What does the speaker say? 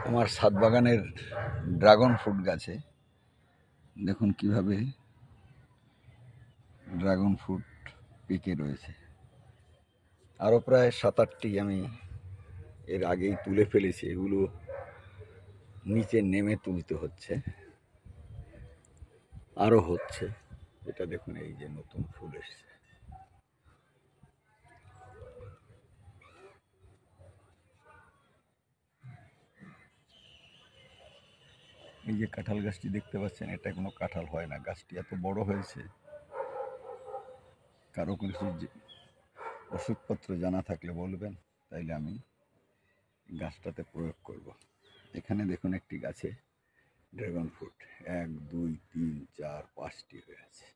আমার ছাদ বাগানের ড্রাগন ফ্রুট গাছে দেখুন কিভাবে ড্রাগন ফ্রুট পেকে রয়েছে। আরও প্রায় 7-8টি আমি এর আগেই তুলে ফেলেছি, এগুলো নিচে নেমে তুলতে হচ্ছে, আরও হচ্ছে। এটা দেখুন, এই যে নতুন ফুল এসছে। এই যে কাঁঠাল গাছটি দেখতে পাচ্ছেন, এটা কোনো কাঁঠাল হয় না, গাছটি এত বড় হয়েছে। কারো কিছু ওষুধপত্র জানা থাকলে বলবেন, তাইলে আমি গাছটাতে প্রয়োগ করব। এখানে দেখুন একটি গাছে ড্রাগন ফ্রুট 1, 2, 3, 4, 5টি হয়ে আছে।